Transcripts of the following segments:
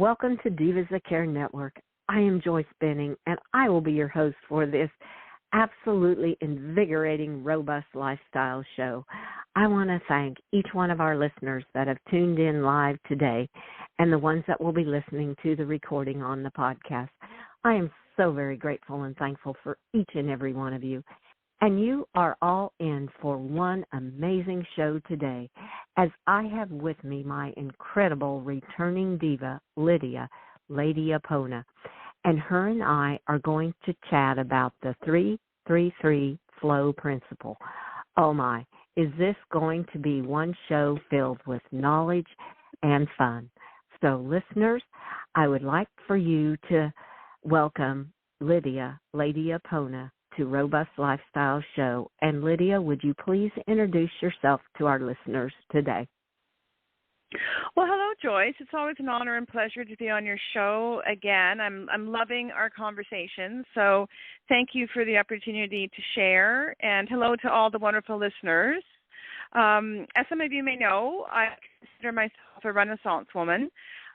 Welcome to Divas That Care Network. I am Joyce Benning, and I will be your host for this absolutely invigorating, robust lifestyle show. I want to thank each one of our listeners that have tuned in live today and the ones that will be listening to the recording on the podcast. I am so very grateful and thankful for each and every one of you. And you are all in for one amazing show today, as I have with me my incredible returning diva, Lidia Kuleshnyk. And her and I are going to chat about the 3-3-3 flow principle. Oh my, is this going to be one show filled with knowledge and fun? So listeners, I would like for you to welcome Lidia Kuleshnyk to Robust Lifestyle Show. And Lidia, would you please introduce yourself to our listeners today? Well, hello, Joyce. It's always an honor and pleasure to be on your show again. I'm loving our conversation, so thank you for the opportunity to share, and hello to all the wonderful listeners. As some of you may know, I consider myself a Renaissance woman,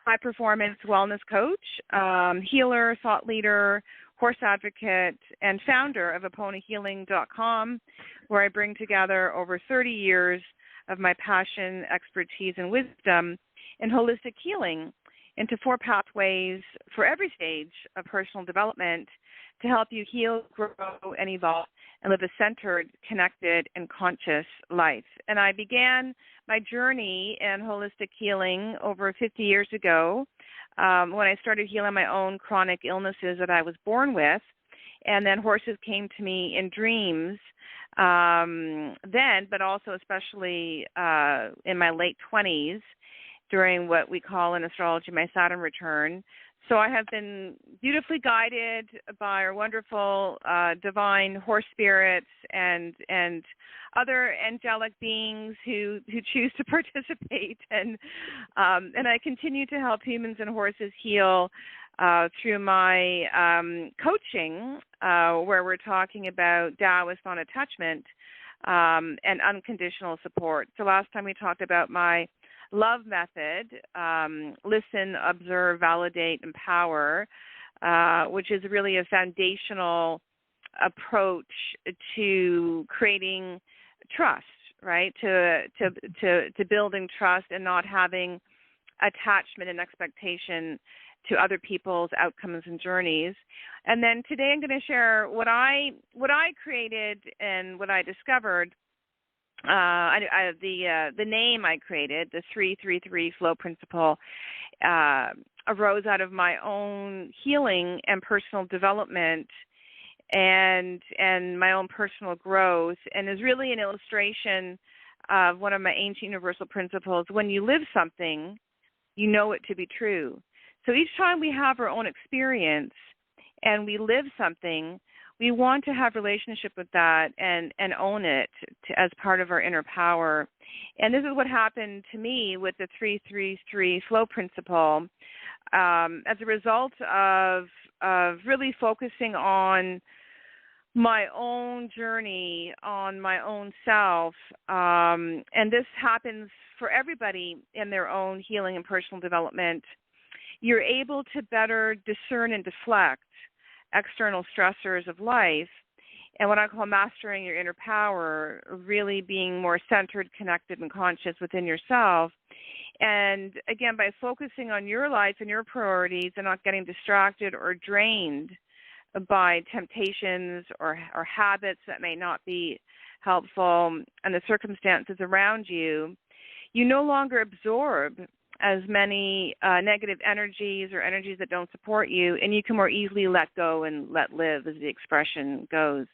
high performance wellness coach, healer, thought leader, horse advocate, and founder of AponaHealing.com, where I bring together over 30 years of my passion, expertise, and wisdom in holistic healing into 4 pathways for every stage of personal development to help you heal, grow, and evolve and live a centered, connected, and conscious life. And I began my journey in holistic healing over 50 years ago when I started healing my own chronic illnesses that I was born with. And then horses came to me in dreams then, but also especially in my late 20s during what we call in astrology my Saturn return. So I have been beautifully guided by our wonderful divine horse spirits and other angelic beings who choose to participate, and I continue to help humans and horses heal through my coaching, where we're talking about Taoist non-attachment and unconditional support. So last time we talked about my love method, listen, observe, validate, empower, which is really a foundational approach to creating trust, right? To building trust and not having attachment and expectation to other people's outcomes and journeys. And then today I'm going to share what I created and what I discovered. The name I created, the 3-3-3 flow principle, arose out of my own healing and personal development and my own personal growth, and is really an illustration of one of my ancient universal principles. When you live something, you know it to be true. So each time we have our own experience and we live something, we want to have relationship with that and own it as part of our inner power. And this is what happened to me with the 3-3-3 flow principle. As a result of really focusing on my own journey, on my own self, and this happens for everybody in their own healing and personal development, you're able to better discern and deflect external stressors of life, and what I call mastering your inner power, really being more centered, connected, and conscious within yourself. And again, by focusing on your life and your priorities and not getting distracted or drained by temptations or habits that may not be helpful and the circumstances around you, you no longer absorb as many negative energies or energies that don't support you, and you can more easily let go and let live, as the expression goes.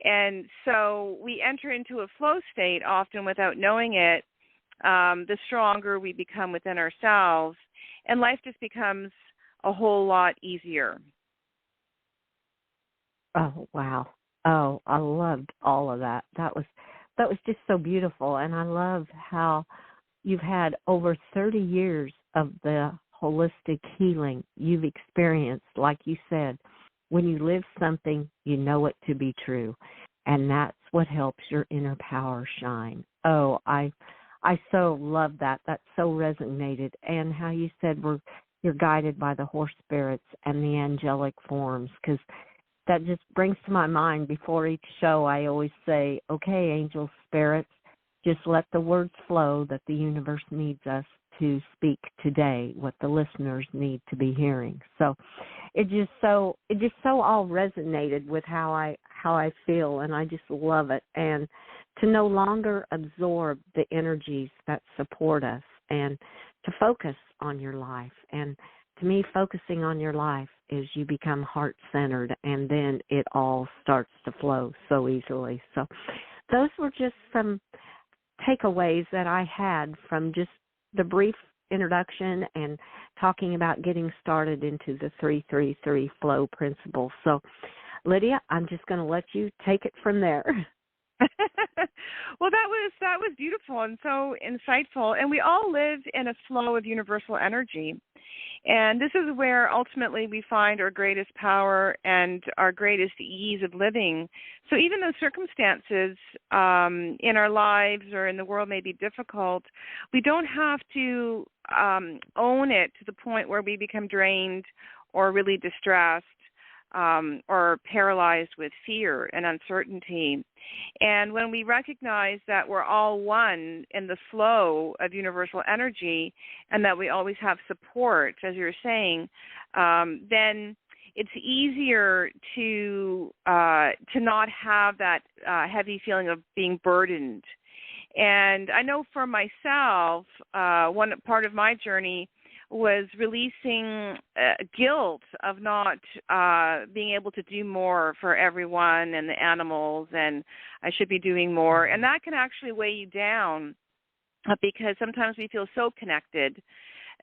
And so we enter into a flow state often without knowing it. The stronger we become within ourselves, and life just becomes a whole lot easier. Oh, wow. Oh, I loved all of that. That was just so beautiful, and I love how you've had over 30 years of the holistic healing you've experienced. Like you said, when you live something, you know it to be true, and that's what helps your inner power shine. Oh, I so love that. That so resonated. And how you said we're you're guided by the horse spirits and the angelic forms, because that just brings to my mind, before each show, I always say, okay, angel spirits, just let the words flow that the universe needs us to speak today, what the listeners need to be hearing. So it just so all resonated with how I feel, and I just love it. And to no longer absorb the energies that support us, and to focus on your life. And to me, focusing on your life is you become heart-centered, and then it all starts to flow so easily. So those were just some takeaways that I had from just the brief introduction and talking about getting started into the 333 flow principle. So, Lidia, I'm just going to let you take it from there. Well, that was beautiful and so insightful. And we all live in a flow of universal energy. And this is where ultimately we find our greatest power and our greatest ease of living. So even though circumstances in our lives or in the world may be difficult, we don't have to own it to the point where we become drained or really distressed or paralyzed with fear and uncertainty. And when we recognize that we're all one in the flow of universal energy and that we always have support, as you're saying, then it's easier to not have that heavy feeling of being burdened. And I know for myself, one part of my journey was releasing guilt of not being able to do more for everyone and the animals, and I should be doing more. And that can actually weigh you down because sometimes we feel so connected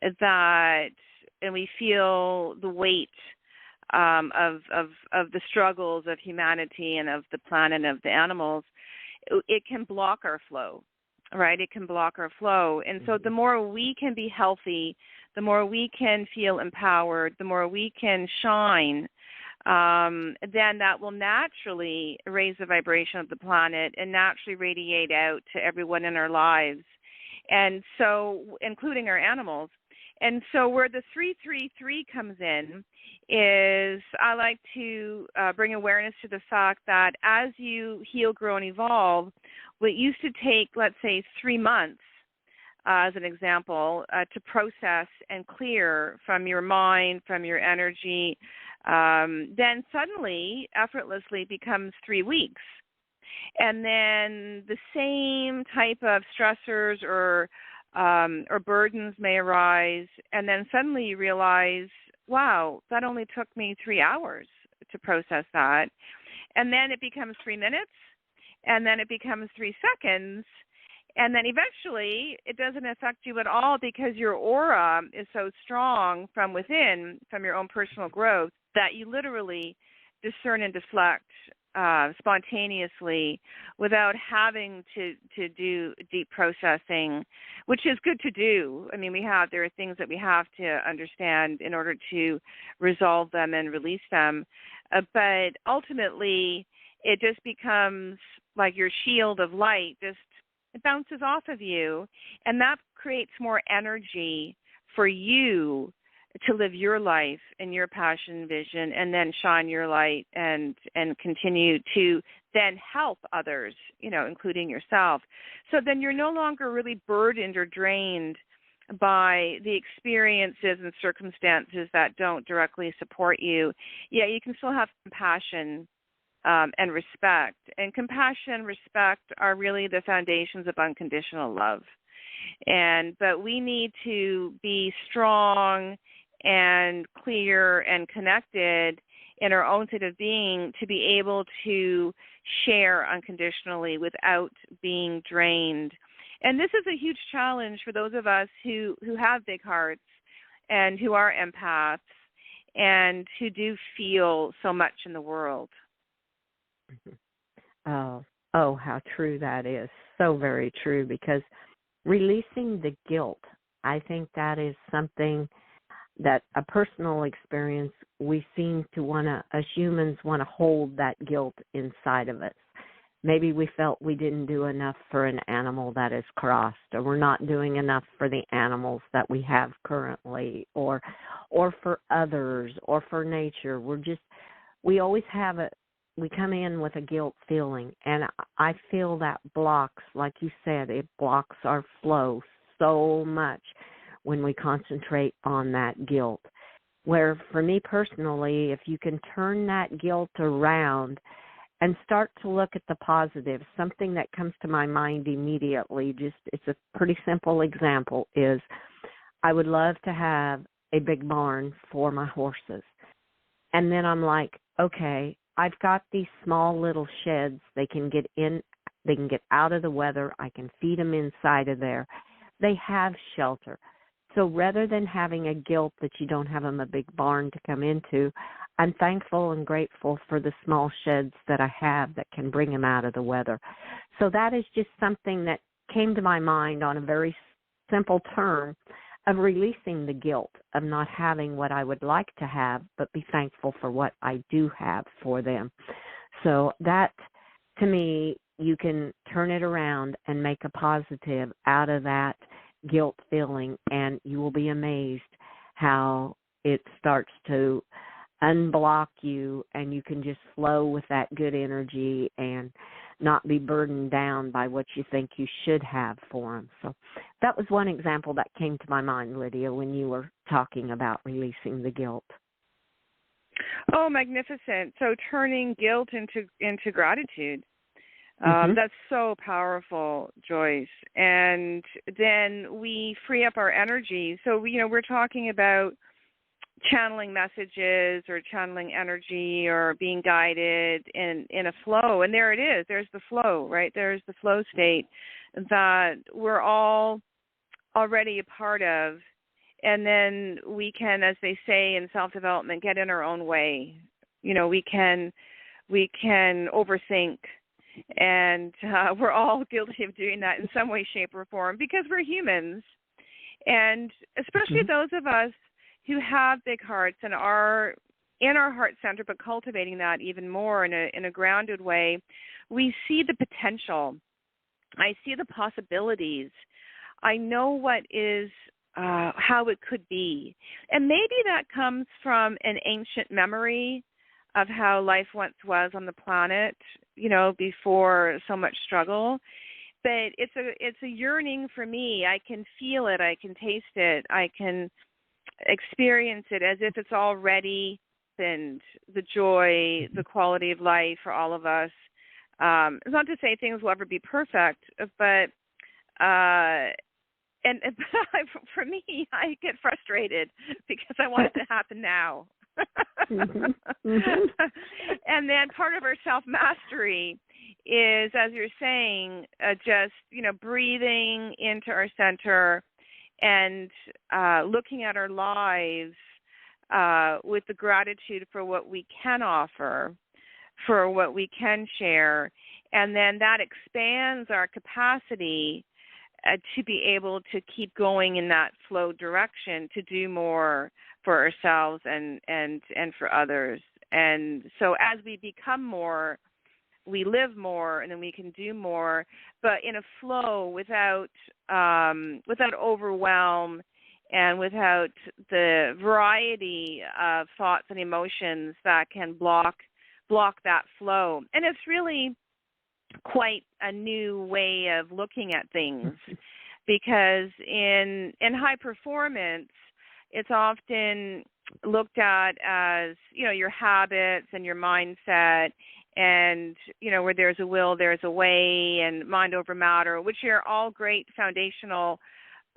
and we feel the weight of the struggles of humanity and of the planet and of the animals. It can block our flow, right? It can block our flow. And so the more we can be healthy, the more we can feel empowered, the more we can shine, then that will naturally raise the vibration of the planet and naturally radiate out to everyone in our lives, and so including our animals. And so where the 333 comes in is I like to bring awareness to the fact that as you heal, grow, and evolve, what used to take, let's say, 3 months, as an example, to process and clear from your mind, from your energy, then suddenly, effortlessly becomes 3 weeks. And then the same type of stressors or burdens may arise, and then suddenly you realize, wow, that only took me 3 hours to process that. And then it becomes 3 minutes, and then it becomes 3 seconds, and then eventually it doesn't affect you at all because your aura is so strong from within, from your own personal growth, that you literally discern and deflect spontaneously without having to do deep processing, which is good to do. I mean, there are things that we have to understand in order to resolve them and release them. But ultimately, it just becomes like your shield of light, it bounces off of you, and that creates more energy for you to live your life and your passion vision, and then shine your light and continue to then help others, including yourself. So then you're no longer really burdened or drained by the experiences and circumstances that don't directly support you. Yeah, you can still have compassion and respect. And compassion and respect are really the foundations of unconditional love. But we need to be strong and clear and connected in our own state of being to be able to share unconditionally without being drained. And this is a huge challenge for those of us who have big hearts and who are empaths and who do feel so much in the world. Oh, how true that is. So very true, because releasing the guilt, I think that is something that a personal experience, we seem to as humans want to hold that guilt inside of us. Maybe we felt we didn't do enough for an animal that is crossed, or we're not doing enough for the animals that we have currently, or for others, or for nature. We always we come in with a guilt feeling, and I feel that blocks, like you said, it blocks our flow so much when we concentrate on that guilt. Where for me personally, if you can turn that guilt around and start to look at the positive, something that comes to my mind immediately, it's a pretty simple example, is I would love to have a big barn for my horses. And then I'm like, okay, I've got these small little sheds. They can get in, they can get out of the weather. I can feed them inside of there. They have shelter. So rather than having a guilt that you don't have them a big barn to come into, I'm thankful and grateful for the small sheds that I have that can bring them out of the weather. So that is just something that came to my mind on a very simple term of releasing the guilt of not having what I would like to have, but be thankful for what I do have for them. So that, to me, you can turn it around and make a positive out of that guilt feeling, and you will be amazed how it starts to unblock you, and you can just flow with that good energy and not be burdened down by what you think you should have for them. So that was one example that came to my mind, Lydia, when you were talking about releasing the guilt. Oh, magnificent. So turning guilt into gratitude. That's so powerful, Joyce. And then we free up our energy. So, we're talking about channeling messages or channeling energy or being guided in a flow. And there it is. There's the flow, right? There's the flow state that we're all already a part of. And then we can, as they say in self-development, get in our own way. We can overthink. And we're all guilty of doing that in some way, shape, or form because we're humans. And especially those of us who have big hearts and are in our heart center, but cultivating that even more in a grounded way, we see the potential. I see the possibilities. I know what is, how it could be. And maybe that comes from an ancient memory of how life once was on the planet, before so much struggle. But it's a yearning for me. I can feel it. I can taste it. I can experience it as if it's already happened. The joy, the quality of life for all of us. It's not to say things will ever be perfect, but and for me, I get frustrated because I want it to happen now. And then part of our self-mastery is, as you're saying, just, breathing into our center and looking at our lives with the gratitude for what we can offer, for what we can share. And then that expands our capacity to be able to keep going in that flow direction, to do more for ourselves and for others. And so as we become more, we live more, and then we can do more, but in a flow without overwhelm and without the variety of thoughts and emotions that can block that flow. And it's really quite a new way of looking at things, because in high performance, it's often looked at as, your habits and your mindset, and, where there's a will, there's a way, and mind over matter, which are all great foundational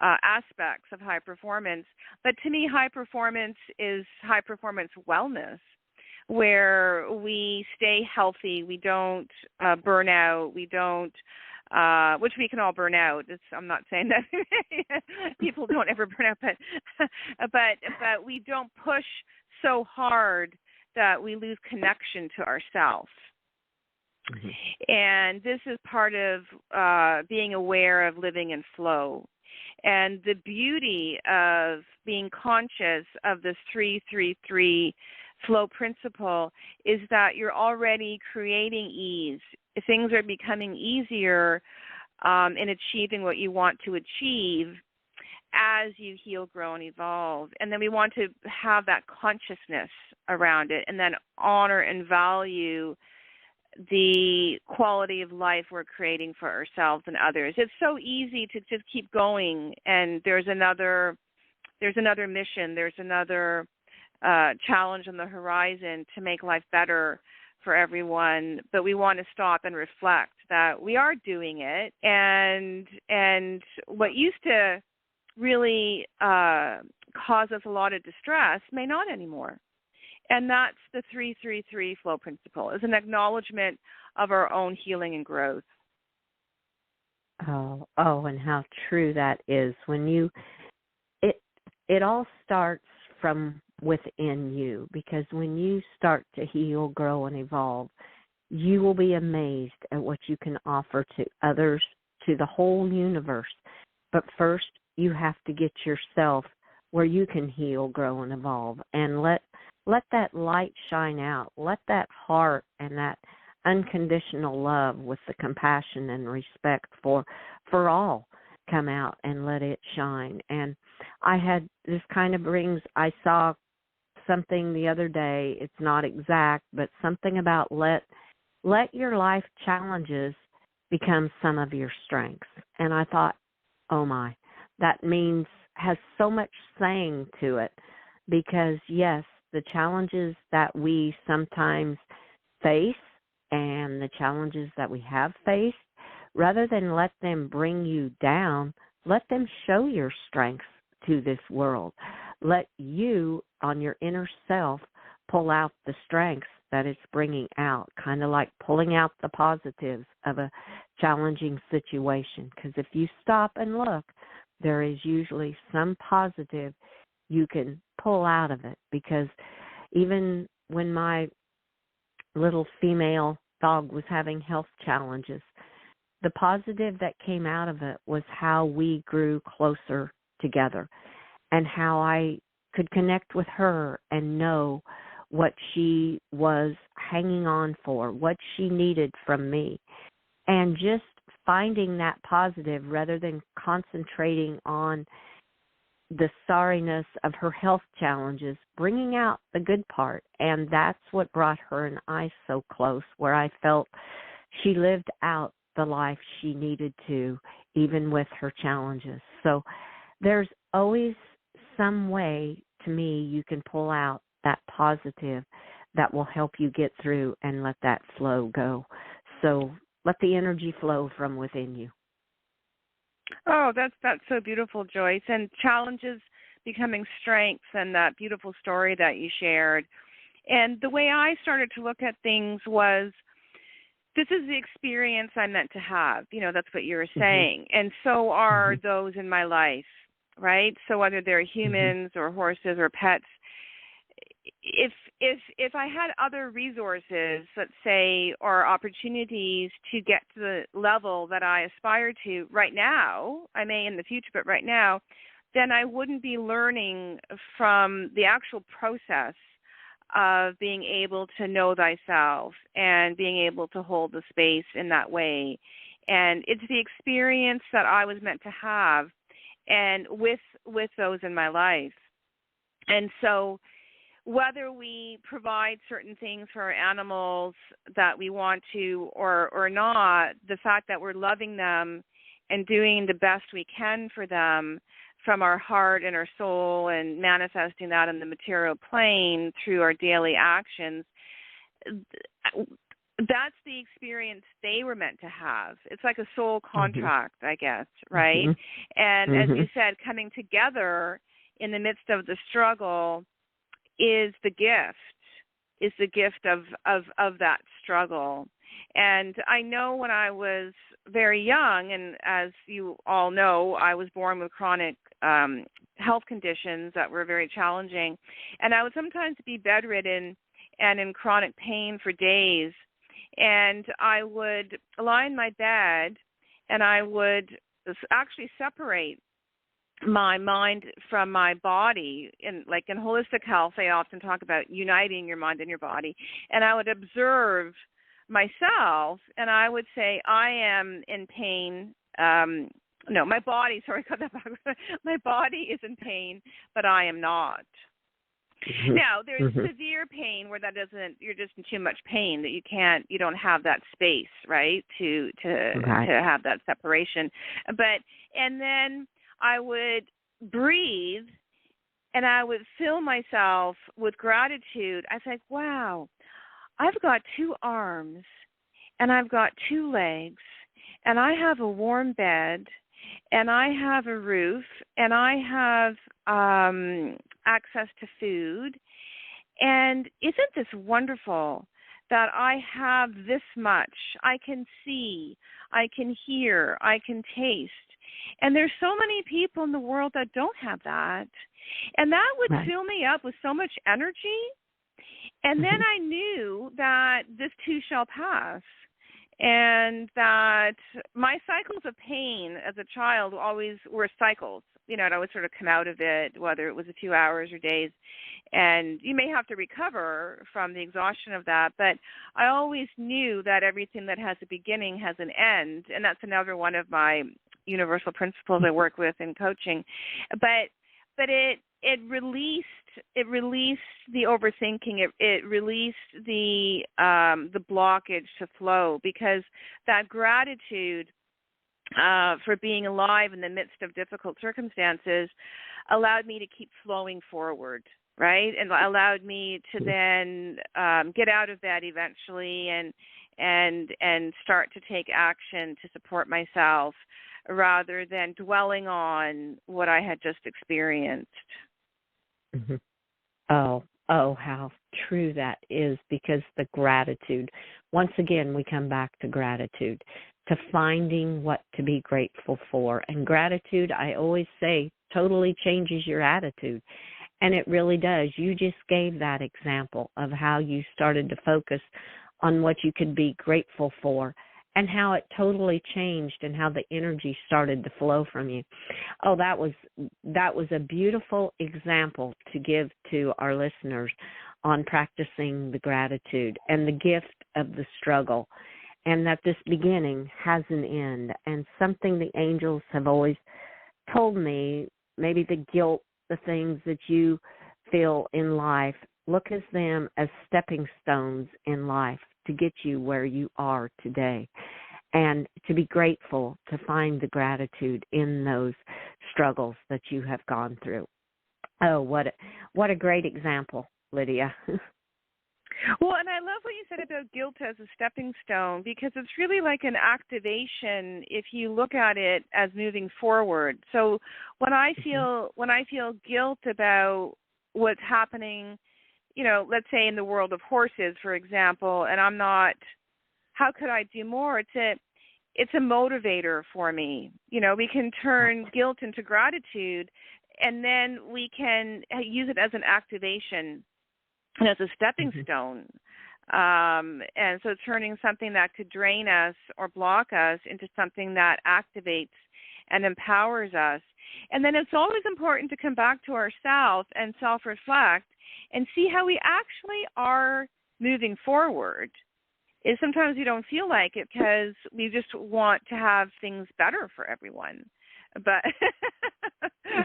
aspects of high performance. But to me, high performance is high performance wellness, where we stay healthy, we don't burn out, we don't, which we can all burn out. I'm not saying that people don't ever burn out, but we don't push so hard that we lose connection to ourselves. Mm-hmm. And this is part of being aware of living in flow. And the beauty of being conscious of this 333 flow principle is that you're already creating ease. things are becoming easier in achieving what you want to achieve as you heal, grow, and evolve. And then we want to have that consciousness around it and then honor and value the quality of life we're creating for ourselves and others. It's so easy to just keep going, and there's another mission, there's another challenge on the horizon to make life better for everyone, but we want to stop and reflect that we are doing it, and what used to really cause us a lot of distress may not anymore. And that's the 333 flow principle, is an acknowledgement of our own healing and growth. Oh, and how true that is. When it all starts from within you, because when you start to heal, grow, and evolve, you will be amazed at what you can offer to others, to the whole universe. But first, you have to get yourself where you can heal, grow, and evolve, and let that light shine out. Let that heart and that unconditional love with the compassion and respect for all come out, and let it shine. And I saw something the other day. It's not exact, but something about let your life challenges become some of your strengths. And I thought, oh my, that has so much saying to it, because yes, the challenges that we sometimes face and the challenges that we have faced, rather than let them bring you down, let them show your strengths to this world. Let you, on your inner self, pull out the strengths that it's bringing out, kind of like pulling out the positives of a challenging situation. Because if you stop and look, there is usually some positive you can pull out of it. Because even when my little female dog was having health challenges, the positive that came out of it was how we grew closer together, and how I could connect with her and know what she was hanging on for, what she needed from me. And just finding that positive rather than concentrating on the sorriness of her health challenges, bringing out the good part. And that's what brought her and I so close, where I felt she lived out the life she needed to, even with her challenges. So there's always some way, to me, you can pull out that positive that will help you get through and let that flow go. So let the energy flow from within you. Oh, that's so beautiful, Joyce. And challenges becoming strengths, and that beautiful story that you shared. And the way I started to look at things was, this is the experience I'm meant to have. That's what you were saying. Mm-hmm. And so are those in my life, right? So whether they're humans or horses or pets, if I had other resources, let's say, or opportunities to get to the level that I aspire to right now, I may in the future, but right now, then I wouldn't be learning from the actual process of being able to know thyself and being able to hold the space in that way. And it's the experience that I was meant to have, and with those in my life. And so whether we provide certain things for our animals that we want to or not, the fact that we're loving them and doing the best we can for them from our heart and our soul, and manifesting that in the material plane through our daily actions, that's the experience they were meant to have. It's like a soul contract, I guess, right? And as you said, coming together in the midst of the struggle is the gift of that struggle. And I know when I was very young, and as you all know, I was born with chronic health conditions that were very challenging, and I would sometimes be bedridden and in chronic pain for days, and I would lie in my bed, and I would actually separate my mind from my body. In holistic health, they often talk about uniting your mind and your body, and I would observe myself, and I would say I am in pain. No, my body, sorry, cut that back. My body is in pain, but I am not. Now, there's severe pain where you're just in too much pain that you don't have that space, right, to have that separation. And then I would breathe, and I would fill myself with gratitude. I was like, wow, I've got 2 arms, and I've got 2 legs, and I have a warm bed, and I have a roof, and I have access to food. And isn't this wonderful that I have this much? I can see, I can hear, I can taste. And there's so many people in the world that don't have that. And that would fill me up with so much energy. And then I knew that this too shall pass. And that my cycles of pain as a child always were cycles. And I would sort of come out of it, whether it was a few hours or days. And you may have to recover from the exhaustion of that. But I always knew that everything that has a beginning has an end. And that's another one of my universal principles I work with in coaching. But it released the overthinking. It released the blockage to flow, because that gratitude for being alive in the midst of difficult circumstances allowed me to keep flowing forward, right? And allowed me to then get out of bed eventually and start to take action to support myself, rather than dwelling on what I had just experienced. Oh, how true that is, because the gratitude, once again, we come back to gratitude, to finding what to be grateful for. And gratitude, I always say, totally changes your attitude. And it really does. You just gave that example of how you started to focus on what you could be grateful for, and how it totally changed, and how the energy started to flow from you. Oh, that was a beautiful example to give to our listeners on practicing the gratitude and the gift of the struggle, and that this beginning has an end. And something the angels have always told me, maybe the guilt, the things that you feel in life, look at them as stepping stones in life to get you where you are today, and to be grateful, to find the gratitude in those struggles that you have gone through. Oh, what a great example, Lidia. Well, and I love what you said about guilt as a stepping stone, because it's really like an activation if you look at it as moving forward. So when I feel guilt about what's happening, let's say in the world of horses, for example, and I'm not, how could I do more? It's a motivator for me. We can turn guilt into gratitude, and then we can use it as an activation and as a stepping stone. And so turning something that could drain us or block us into something that activates and empowers us. And then it's always important to come back to ourselves and self-reflect and see how we actually are moving forward. Is sometimes we don't feel like it because we just want to have things better for everyone. But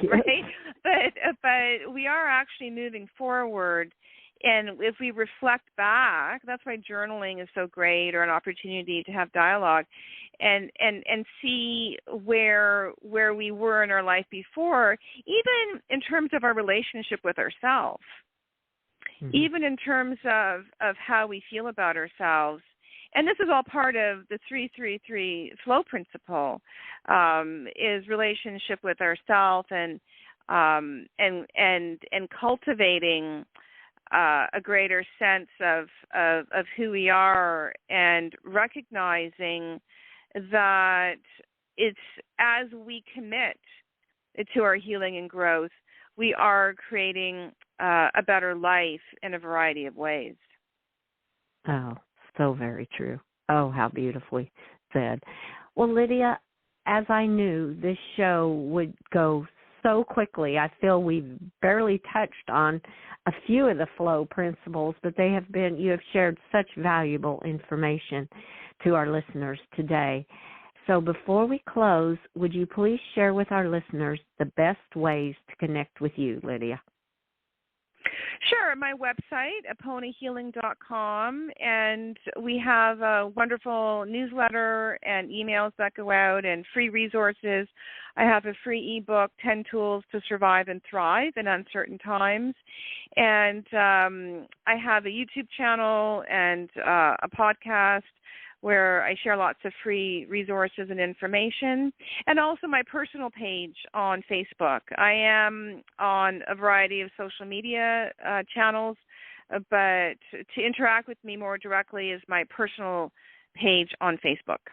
right? But we are actually moving forward. And if we reflect back, that's why journaling is so great, or an opportunity to have dialogue and see where we were in our life before, even in terms of our relationship with ourselves. Even in terms of how we feel about ourselves. And this is all part of the 333 flow principle, is relationship with ourselves and cultivating a greater sense of who we are, and recognizing that it's as we commit to our healing and growth, we are creating a better life in a variety of ways. Oh, so very true. Oh, how beautifully said. Well, Lidia, as I knew this show would go so quickly. I feel we've barely touched on a few of the flow principles, but you have shared such valuable information to our listeners today. So before we close, would you please share with our listeners the best ways to connect with you, Lidia? Sure, my website, aponahealing.com, and we have a wonderful newsletter and emails that go out and free resources. I have a free ebook, 10 Tools to Survive and Thrive in Uncertain Times, and I have a YouTube channel and a podcast where I share lots of free resources and information, and also my personal page on Facebook. I am on a variety of social media channels, but to interact with me more directly is my personal page on Facebook.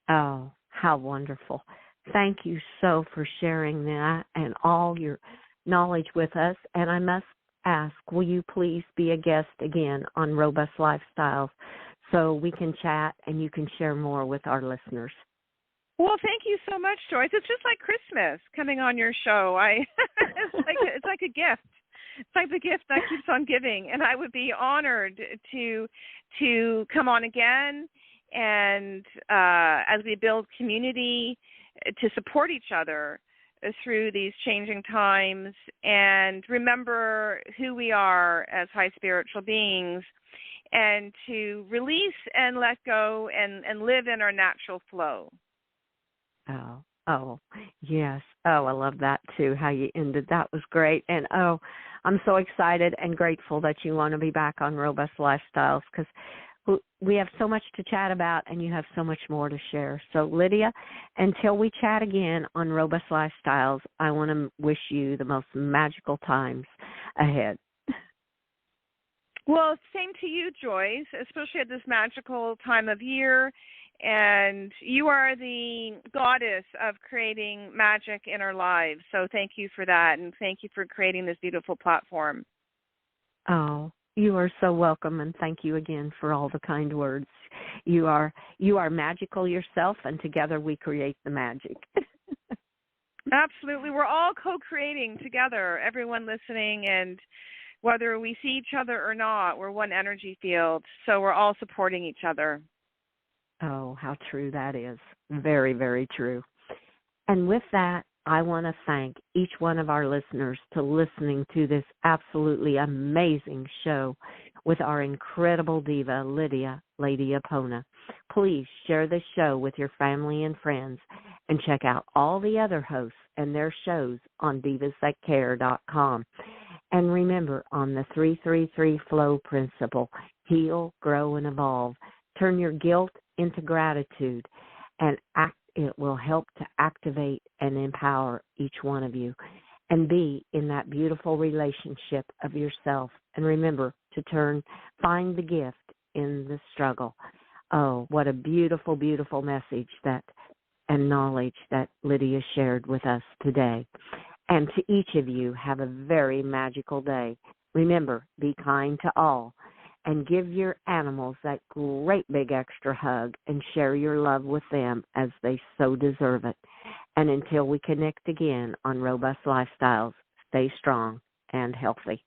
Oh, how wonderful. Thank you so for sharing that and all your knowledge with us. And I must ask, will you please be a guest again on Robust Lifestyles so we can chat and you can share more with our listeners? Well, thank you so much, Joyce. It's just like Christmas coming on your show. It's like a gift. It's like the gift that keeps on giving, and I would be honored to come on again, and as we build community to support each other through these changing times, and remember who we are as high spiritual beings, and to release and let go and live in our natural flow. Oh, yes. Oh, I love that too, how you ended. That was great. And I'm so excited and grateful that you want to be back on Robust Lifestyles, because we have so much to chat about and you have so much more to share. So, Lidia, until we chat again on Robust Lifestyles, I want to wish you the most magical times ahead. Well, same to you, Joyce, especially at this magical time of year. And you are the goddess of creating magic in our lives. So thank you for that, and thank you for creating this beautiful platform. Oh, you are so welcome, and thank you again for all the kind words. You are magical yourself, and together we create the magic. Absolutely. We're all co-creating together, everyone listening, and whether we see each other or not, we're one energy field, so we're all supporting each other. Oh, how true that is. Very, very true. And with that, I want to thank each one of our listeners for listening to this absolutely amazing show with our incredible diva, Lady Epona. Please share this show with your family and friends, and check out all the other hosts and their shows on divasthatcare.com. And remember, on the 333 flow principle, heal, grow, and evolve. Turn your guilt into gratitude, and it will help to activate and empower each one of you, and be in that beautiful relationship of yourself. And remember to find the gift in the struggle. Oh, what a beautiful, beautiful message and knowledge that Lidia shared with us today. And to each of you, have a very magical day. Remember, be kind to all, and give your animals that great big extra hug, and share your love with them as they so deserve it. And until we connect again on Robust Lifestyles, stay strong and healthy.